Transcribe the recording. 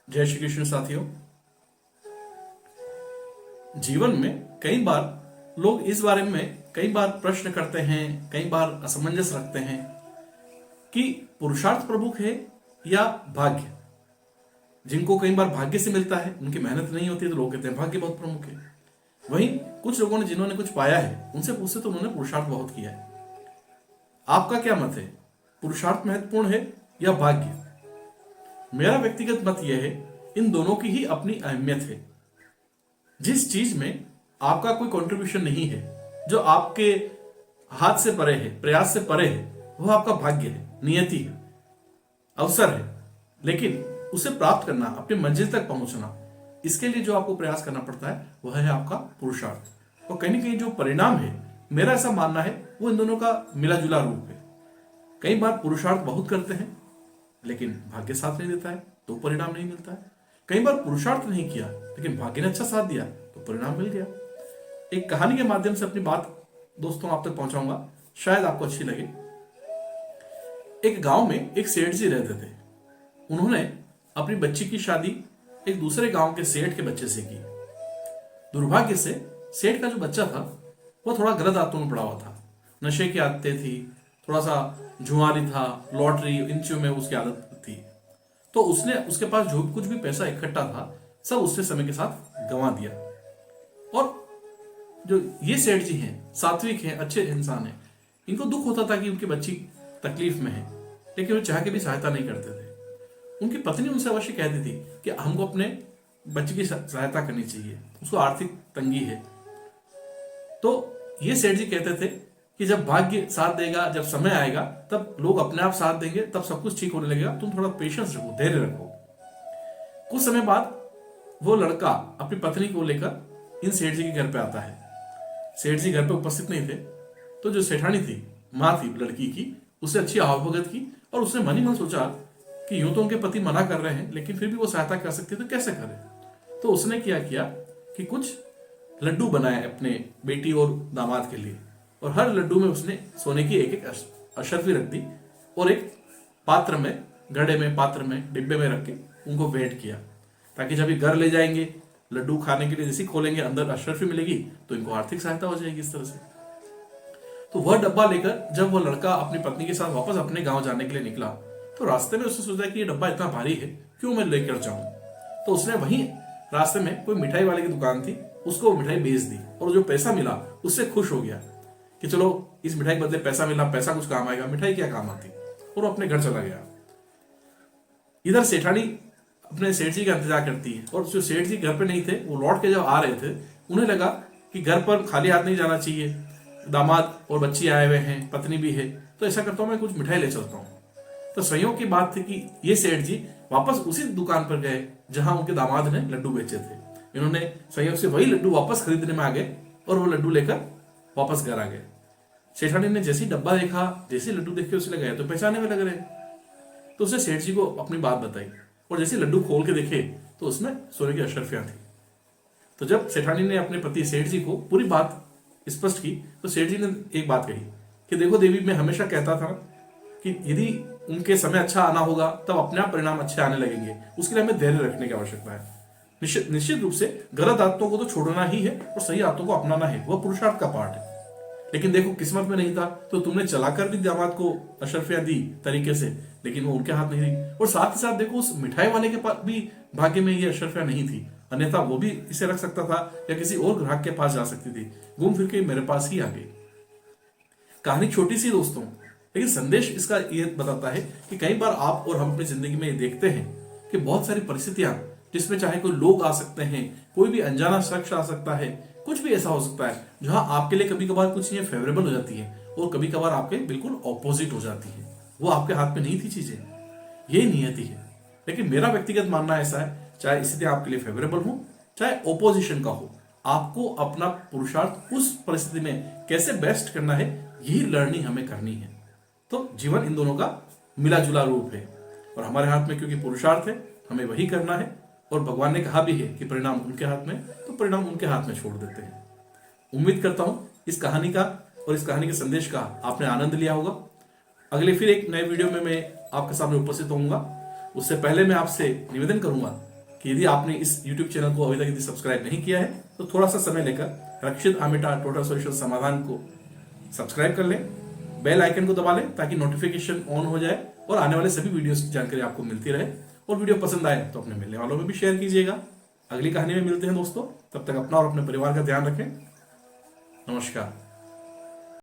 जय श्री कृष्ण साथियों। जीवन में कई बार लोग इस बारे में कई बार प्रश्न करते हैं, कई बार असमंजस रखते हैं कि पुरुषार्थ प्रमुख है या भाग्य। जिनको कई बार भाग्य से मिलता है, उनकी मेहनत नहीं होती, तो लोग कहते हैं भाग्य बहुत प्रमुख है। वहीं कुछ लोगों ने जिन्होंने कुछ पाया है, उनसे पूछते तो उन्होंने पुरुषार्थ बहुत किया है। आपका क्या मत है, पुरुषार्थ महत्वपूर्ण है या भाग्य? मेरा व्यक्तिगत मत यह है, इन दोनों की ही अपनी अहमियत है। जिस चीज में आपका कोई कंट्रीब्यूशन नहीं है, जो आपके हाथ से परे है, प्रयास से परे है, वह आपका भाग्य है, नियति है, अवसर है। लेकिन उसे प्राप्त करना, अपनी मंजिल तक पहुंचना, इसके लिए जो आपको प्रयास करना पड़ता है, वह है आपका पुरुषार्थ। और कहीं ना कहीं जो परिणाम है, मेरा ऐसा मानना है, वो इन दोनों का मिला जुला रूप है। कई बार पुरुषार्थ बहुत करते हैं, लेकिन भाग्य साथ नहीं देता है, तो परिणाम नहीं मिलता है। कई बार पुरुषार्थ नहीं किया, लेकिन भाग्य ने अच्छा साथ दिया, तो परिणाम मिल गया। एक कहानी के माध्यम से अपनी बात दोस्तों आप तक पहुंचाऊंगा, शायद आपको अच्छी लगे। एक गांव में एक सेठ जी रहते थे। उन्होंने अपनी बच्ची की शादी एक दूसरे गांव के सेठ के बच्चे से की। दुर्भाग्य से सेठ का जो बच्चा था, वो थोड़ा गलत आदतों में पड़ा हुआ था। नशे की आदतें थी, थोड़ा सा जुआरी था, लॉटरी, इन चीजों में उसकी आदत थी। तो उसने उसके पास जो कुछ भी पैसा इकट्ठा था, सब उसने समय के साथ गंवा दिया। और जो ये सेठ जी हैं, सात्विक हैं, अच्छे इंसान हैं, इनको दुख होता था कि उनकी बच्ची तकलीफ में है, लेकिन वो चाह के भी सहायता नहीं करते थे। उनकी पत्नी उनसे अवश्य कहती थी कि हमको अपने बच्चे की सहायता करनी चाहिए, उसको आर्थिक तंगी है। तो ये सेठ जी कहते थे कि जब भाग्य साथ देगा, जब समय आएगा, तब लोग अपने आप साथ देंगे, तब सब कुछ ठीक होने लगेगा। तुम थोड़ा पेशेंस रखो, धैर्य रखो। कुछ समय बाद वो लड़का अपनी पत्नी को लेकर इन सेठ जी के घर पे आता है। सेठ जी घर पे उपस्थित नहीं थे, तो जो सेठानी थी, माँ थी लड़की की, उसे अच्छी आवभगत की और उसने मन ही मन सोचा कि यूं तो उनके पति मना कर रहे हैं, लेकिन फिर भी वो सहायता कर सकती है, तो कैसे करे। तो उसने क्या किया कि कुछ लड्डू बनाए अपने बेटी और दामाद के लिए, और हर लड्डू में उसने सोने की एक एक अशर्फी रख दी और एक पात्र में, घड़े में, पात्र में, डिब्बे में रख के उनको भेंट किया, ताकि जब ये घर ले जाएंगे लड्डू खाने के लिए, जैसे खोलेंगे अंदर अशर्फी मिलेगी, तो इनको आर्थिक सहायता हो जाएगी इस तरह से। तो वह डब्बा लेकर जब वो लड़का अपनी पत्नी के साथ वापस अपने गांव जाने के लिए निकला, तो रास्ते में उसने सोचा कि ये डब्बा इतना भारी है, क्यों मैं लेकर जाऊं। तो उसने वहीं रास्ते में कोई मिठाई वाले की दुकान थी, उसको वो मिठाई बेच दी, और जो पैसा मिला उससे खुश हो गया कि चलो इस मिठाई के बदले पैसा मिला, पैसा कुछ काम आएगा, मिठाई क्या काम आती। और वो अपने घर चला गया। इधर सेठानी अपने सेठ जी का इंतजार करती है, और जो सेठ जी घर पे नहीं थे, वो लौट के जब आ रहे थे, उन्हें लगा कि घर पर खाली हाथ नहीं जाना चाहिए, दामाद और बच्ची आए हुए हैं, पत्नी भी है, तो ऐसा करता हूं मैं कुछ मिठाई ले चलता हूँ। तो संयोग की बात थी कि ये सेठ जी वापस उसी दुकान पर गए जहां उनके दामाद ने लड्डू बेचे थे। इन्होंने संयोग से वही लड्डू वापस खरीदने में आ गए, और वो लड्डू लेकर वापस घर आ गए। सेठानी ने जैसे ही डब्बा देखा, जैसे लड्डू देखे, उसे लगा तो पहचाने में लग रहे। तो उसने सेठ जी को अपनी बात बताई, और जैसे लड्डू खोल के देखे तो उसमें सोने की अशर्फियां थी। तो जब सेठानी ने अपने पति सेठ जी को पूरी बात स्पष्ट की, तो सेठ जी ने एक बात कही कि देखो देवी, मैं हमेशा कहता था कि यदि उनके समय अच्छा आना होगा, तब अपने आप परिणाम अच्छे आने लगेंगे। उसके लिए हमें धैर्य रखने की आवश्यकता है। निश्चित रूप से गलत आदतों को तो छोड़ना ही है, और सही आदतों को अपनाना है, वह पुरुषार्थ का पार्ट है। लेकिन देखो, किस्मत में नहीं था, तो तुमने चलाकर भी दामाद को अशर्फियां दी तरीके से, लेकिन वो उनके हाथ नहीं दी। और साथ ही साथ देखो, उस मिठाई वाले के पास भी भाग्य में ये अशर्फियां नहीं थी, अन्यथा वो भी इसे रख सकता था या किसी और ग्राहक के पास जा सकती थी। घूम फिर के मेरे पास ही आ गई। कहानी छोटी सी दोस्तों, लेकिन संदेश इसका ये बताता है कि कई बार आप और हम अपनी जिंदगी में ये देखते हैं कि बहुत सारी परिस्थितियां, जिसमें चाहे कोई लोग आ सकते हैं, कोई भी अनजाना शख्स आ सकता है, कुछ भी ऐसा हो सकता है, जहां आपके लिए कभी कभार कुछ चीजें फेवरेबल हो जाती है, और कभी कभार आपके बिल्कुल ऑपोजिट हो जाती है। वो आपके हाथ में नहीं थी चीजें, ये नियति है। लेकिन मेरा व्यक्तिगत मानना ऐसा है, चाहे स्थिति आपके लिए फेवरेबल हो, चाहे ओपोजिशन का हो, आपको अपना पुरुषार्थ उस परिस्थिति में कैसे बेस्ट करना है, यही लर्निंग हमें करनी है। तो जीवन इन दोनों का मिला जुला रूप है, और हमारे हाथ में क्योंकि पुरुषार्थ है, हमें वही करना है। और भगवान ने कहा भी है कि परिणाम उनके हाथ में, तो परिणाम उनके हाथ में छोड़ देते हैं। उम्मीद करता हूं इस कहानी का और इस कहानी के संदेश का आपने आनंद लिया होगा। अगले फिर एक नए वीडियो में मैं आपके सामने उपस्थित होऊंगा। उससे पहले मैं आपसे निवेदन करूंगा कि यदि आपने इस YouTube चैनल को अभी तक यदि सब्सक्राइब नहीं किया है तो थोड़ा सा समय लेकर रक्षित आमेटा टोटल सॉल्यूशन समाधान को सब्सक्राइब कर लें, बेल आइकन को दबा लें ताकि नोटिफिकेशन ऑन हो जाए और आने वाले सभी वीडियोस की जानकारी आपको मिलती रहे। और वीडियो पसंद आए तो अपने मिलने वालों में भी शेयर कीजिएगा। अगली कहानी में मिलते हैं दोस्तों, तब तक अपना और अपने परिवार का ध्यान रखें। नमस्कार।